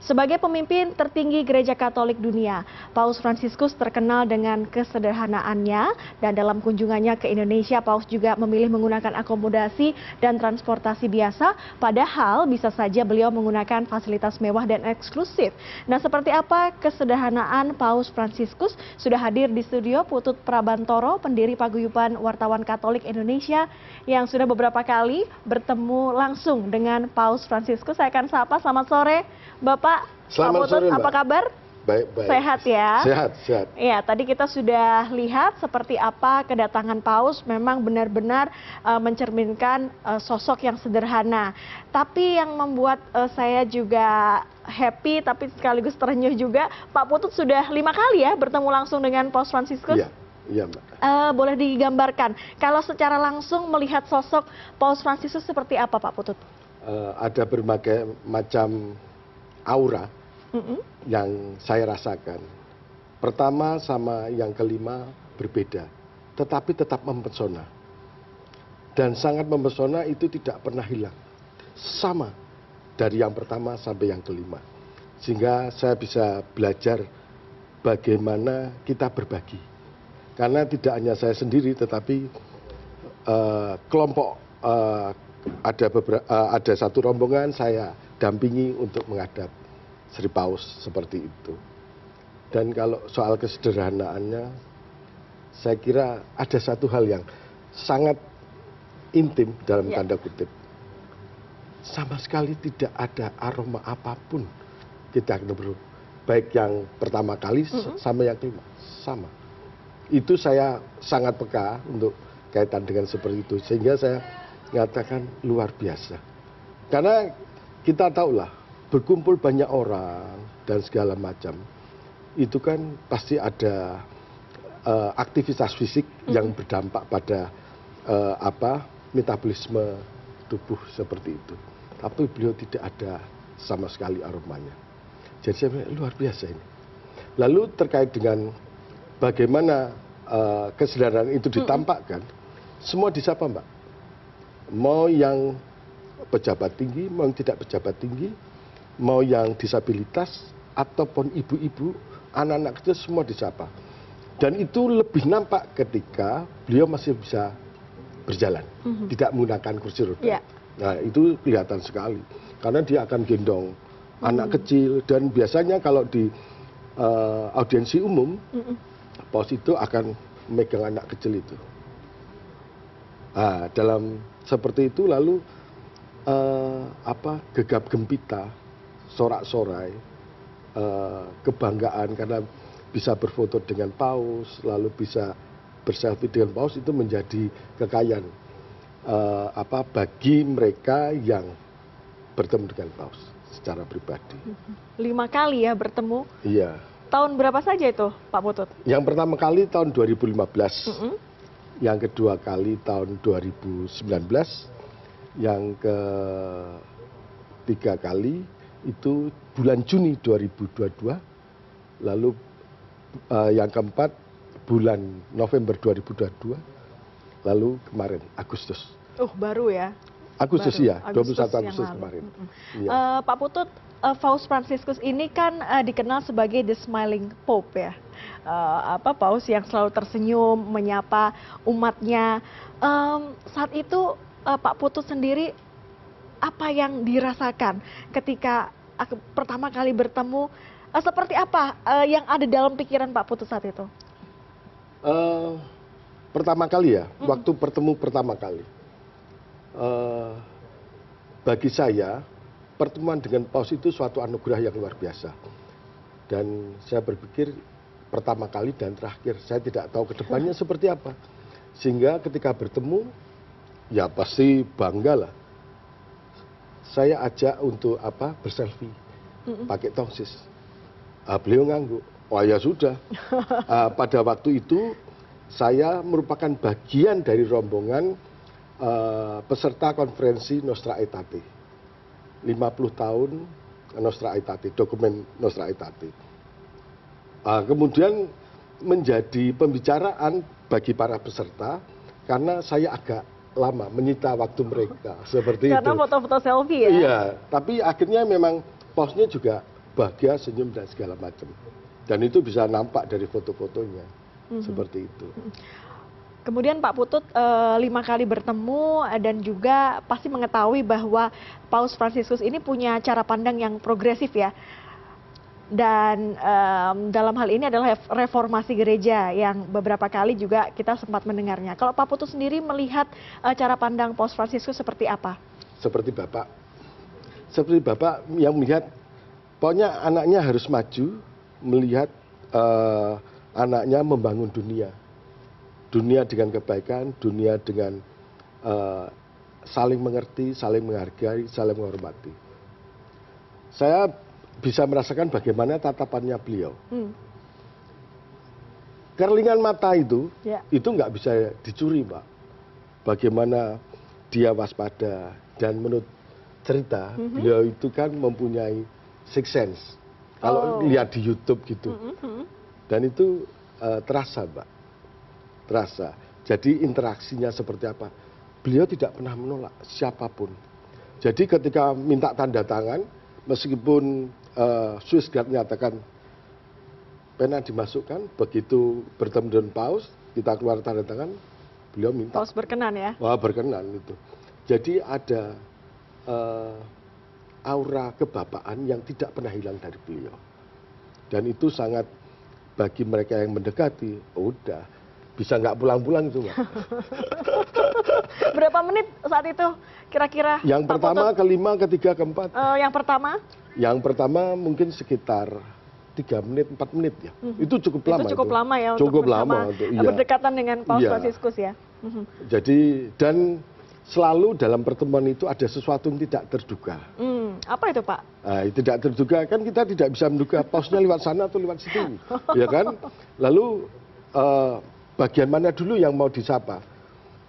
Sebagai pemimpin tertinggi Gereja Katolik dunia, Paus Fransiskus terkenal dengan kesederhanaannya dan dalam kunjungannya ke Indonesia, Paus juga memilih menggunakan akomodasi dan transportasi biasa, padahal bisa saja beliau menggunakan fasilitas mewah dan eksklusif. Nah, seperti apa kesederhanaan Paus Fransiskus? Sudah hadir di studio Putut Prabantoro, pendiri Paguyuban Wartawan Katolik Indonesia, yang sudah beberapa kali bertemu langsung dengan Paus Fransiskus. Saya akan sapa, selamat sore Bapak. Selamat sore, Mbak. Apa kabar? Baik, baik. Sehat ya? Sehat. Ya, tadi kita sudah lihat seperti apa kedatangan Paus, memang benar-benar mencerminkan sosok yang sederhana. Tapi yang membuat saya juga happy, tapi sekaligus terenyuh juga, Pak Putut sudah 5 kali ya bertemu langsung dengan Paus Fransiskus? Iya, Mbak. Boleh digambarkan, kalau secara langsung melihat sosok Paus Fransiskus seperti apa, Pak Putut? Ada berbagai macam aura yang saya rasakan. Pertama sama yang kelima berbeda, tetapi tetap mempesona. Dan sangat mempesona itu tidak pernah hilang. Sama dari yang pertama sampai yang kelima. Sehingga saya bisa belajar bagaimana kita berbagi. Karena tidak hanya saya sendiri, tetapi kelompok ada satu rombongan saya dampingi untuk menghadap Sri Paus seperti itu. Dan kalau soal kesederhanaannya, saya kira ada satu hal yang sangat intim dalam tanda kutip. Sama sekali tidak ada aroma apapun kita ketemu, baik yang pertama kali sama yang kelima, sama. Itu saya sangat peka untuk kaitan dengan seperti itu, sehingga saya mengatakan luar biasa. Karena kita tahulah, berkumpul banyak orang dan segala macam, itu kan pasti ada aktivitas fisik yang berdampak pada metabolisme tubuh seperti itu. Tapi beliau tidak ada sama sekali aromanya. Jadi saya bilang, luar biasa ini. Lalu terkait dengan bagaimana kesederhanaan itu ditampakkan, semua disapa, Mbak. Mau yang pejabat tinggi, mau yang tidak pejabat tinggi, mau yang disabilitas, ataupun ibu-ibu, anak-anak kecil, semua disapa. Dan itu lebih nampak ketika beliau masih bisa berjalan, tidak menggunakan kursi roda. Nah, itu kelihatan sekali. Karena dia akan gendong anak kecil, dan biasanya kalau di audiensi umum, Paus itu akan memegang anak kecil itu. Nah, dalam seperti itu lalu gegap gempita, sorak-sorai, kebanggaan karena bisa berfoto dengan Paus, lalu bisa berselfie dengan Paus, itu menjadi kekayaan bagi mereka yang bertemu dengan Paus secara pribadi. 5 kali ya bertemu? Iya. Tahun berapa saja itu, Pak Putut? Yang pertama kali tahun 2015. Yang kedua kali tahun 2019, yang ketiga kali itu bulan Juni 2022, lalu yang keempat bulan November 2022, lalu kemarin Agustus. Baru ya? Agustus ya, 21 Agustus kemarin. Pak Putut, Paus Fransiskus ini kan dikenal sebagai the smiling Pope ya. Paus yang selalu tersenyum menyapa umatnya. Saat itu Pak Putut sendiri apa yang dirasakan ketika pertama kali bertemu? Seperti apa yang ada dalam pikiran Pak Putut saat itu? Pertama kali ya, waktu bertemu pertama kali. Bagi saya, pertemuan dengan Paus itu suatu anugerah yang luar biasa. Dan saya berpikir pertama kali dan terakhir, saya tidak tahu kedepannya seperti apa. Sehingga ketika bertemu, ya pasti bangga lah. Saya ajak untuk berselfie, pakai tongsis. Beliau ngangguk, oh ya sudah. Pada waktu itu, saya merupakan bagian dari rombongan peserta konferensi Nostra Aetate. 50 tahun Nostra Aetate, dokumen Nostra Aetate. Kemudian menjadi pembicaraan bagi para peserta karena saya agak lama menyita waktu mereka seperti karena itu. Karena foto-foto selfie ya? Iya, tapi akhirnya memang Pausnya juga bahagia, senyum dan segala macam. Dan itu bisa nampak dari foto-fotonya seperti itu. Kemudian Pak Putut 5 kali bertemu dan juga pasti mengetahui bahwa Paus Fransiskus ini punya cara pandang yang progresif ya. Dan dalam hal ini adalah reformasi gereja yang beberapa kali juga kita sempat mendengarnya. Kalau Pak Putut sendiri melihat cara pandang Paus Fransiskus seperti apa? Seperti Bapak yang melihat, pokoknya anaknya harus maju, melihat anaknya membangun dunia. Dunia dengan kebaikan, dunia dengan saling mengerti, saling menghargai, saling menghormati. Saya bisa merasakan bagaimana tatapannya beliau. Kerlingan mata itu nggak bisa dicuri, Pak. Bagaimana dia waspada, dan menurut cerita, beliau itu kan mempunyai sixth sense. Kalau lihat di YouTube gitu. Dan itu terasa, Mbak. Terasa. Jadi interaksinya seperti apa? Beliau tidak pernah menolak siapapun. Jadi ketika minta tanda tangan, meskipun Swiss Guard menyatakan pena dimasukkan, begitu bertemu dengan Paus, kita keluar tanda tangan, beliau minta. Paus berkenan ya? Wah, berkenan itu. Jadi ada aura kebapaan yang tidak pernah hilang dari beliau. Dan itu sangat, bagi mereka yang mendekati, udah bisa nggak pulang-pulang itu, Mbak. Berapa menit saat itu kira-kira? Yang pertama, kelima, ketiga, keempat. Yang pertama? Yang pertama mungkin sekitar 3 menit, 4 menit ya. Itu cukup lama. Itu cukup lama ya cukup untuk lama untuk berdekatan dengan Paus Fransiskus ya. Jadi, dan selalu dalam pertemuan itu ada sesuatu yang tidak terduga. Apa itu, Pak? Tidak terduga, kan kita tidak bisa menduga pausnya lewat sana atau lewat situ, ya kan? Lalu bagian mana dulu yang mau disapa?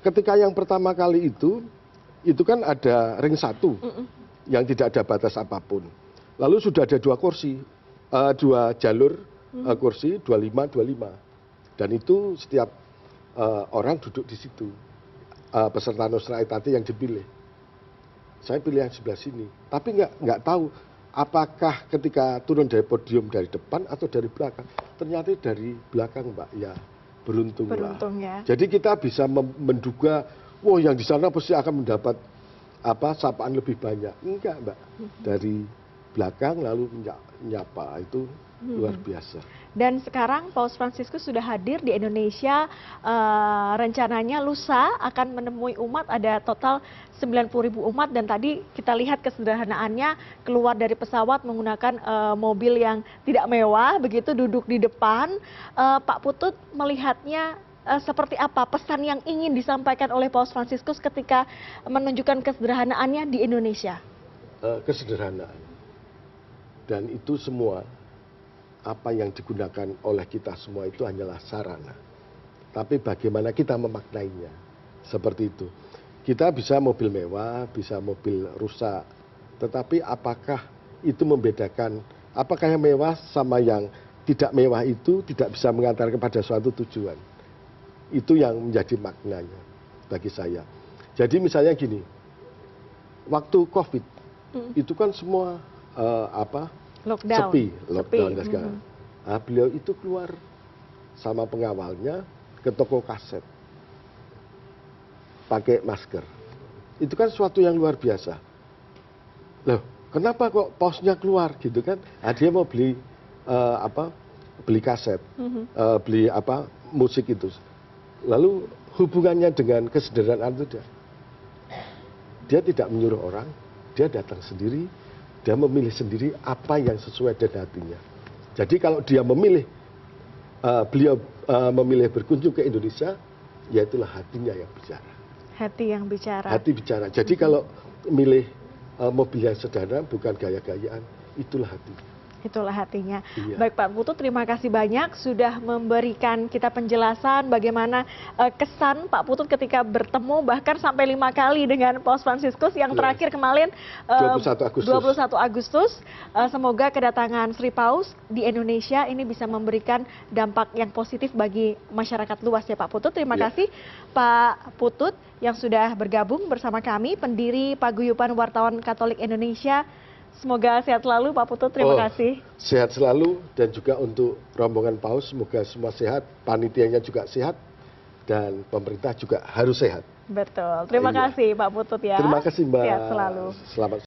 Ketika yang pertama kali itu kan ada ring 1 yang tidak ada batas apapun. Lalu sudah ada 2 kursi, 2 jalur kursi, 25. Dan itu setiap orang duduk di situ. Peserta Nostra Aetate yang dipilih. Saya pilih yang sebelah sini. Tapi nggak tahu apakah ketika turun dari podium dari depan atau dari belakang. Ternyata dari belakang, Mbak. Ya, beruntung ya. Jadi kita bisa menduga, wah yang di sana pasti akan mendapat sapaan lebih banyak. Enggak, Mbak. Dari belakang lalu menyapa, itu luar biasa. Dan sekarang Paus Fransiskus sudah hadir di Indonesia, rencananya lusa akan menemui umat, ada total 90.000 umat, dan tadi kita lihat kesederhanaannya, keluar dari pesawat menggunakan mobil yang tidak mewah, begitu duduk di depan. Pak Putut melihatnya seperti apa pesan yang ingin disampaikan oleh Paus Fransiskus ketika menunjukkan kesederhanaannya di Indonesia? Kesederhanaan. Dan itu semua, apa yang digunakan oleh kita semua itu hanyalah sarana. Tapi bagaimana kita memaknainya, seperti itu. Kita bisa mobil mewah, bisa mobil rusak, tetapi apakah itu membedakan, apakah yang mewah sama yang tidak mewah itu tidak bisa mengantar kepada suatu tujuan. Itu yang menjadi maknanya bagi saya. Jadi misalnya gini, waktu COVID, itu kan semua lockdown. Lockdown dan segala. Nah, beliau itu keluar sama pengawalnya ke toko kaset, pakai masker. Itu kan suatu yang luar biasa. Loh, kenapa kok pausnya keluar gitu kan? Nah, dia mau beli beli kaset, beli musik itu. Lalu hubungannya dengan kesederhanaan itu dia tidak menyuruh orang, dia datang sendiri. Dia memilih sendiri apa yang sesuai dengan hatinya. Jadi kalau dia memilih, beliau memilih berkunjung ke Indonesia, ya itulah hatinya yang bicara. Hati yang bicara. Hati bicara. Jadi kalau milih mobil yang sederhana, bukan gaya-gayaan, itulah hatinya. Itulah hatinya. Iya. Baik Pak Putut, terima kasih banyak sudah memberikan kita penjelasan bagaimana kesan Pak Putut ketika bertemu bahkan sampai 5 kali dengan Paus Fransiskus yang terakhir kemarin 21 Agustus. Semoga kedatangan Sri Paus di Indonesia ini bisa memberikan dampak yang positif bagi masyarakat luas ya Pak Putut. Terima kasih Pak Putut yang sudah bergabung bersama kami, pendiri Paguyuban Wartawan Katolik Indonesia. Semoga sehat selalu Pak Putut, terima kasih. Sehat selalu, dan juga untuk rombongan Paus semoga semua sehat, panitianya juga sehat, dan pemerintah juga harus sehat. Betul, terima kasih Pak Putut ya. Terima kasih Mbak. Sehat selalu. Selamat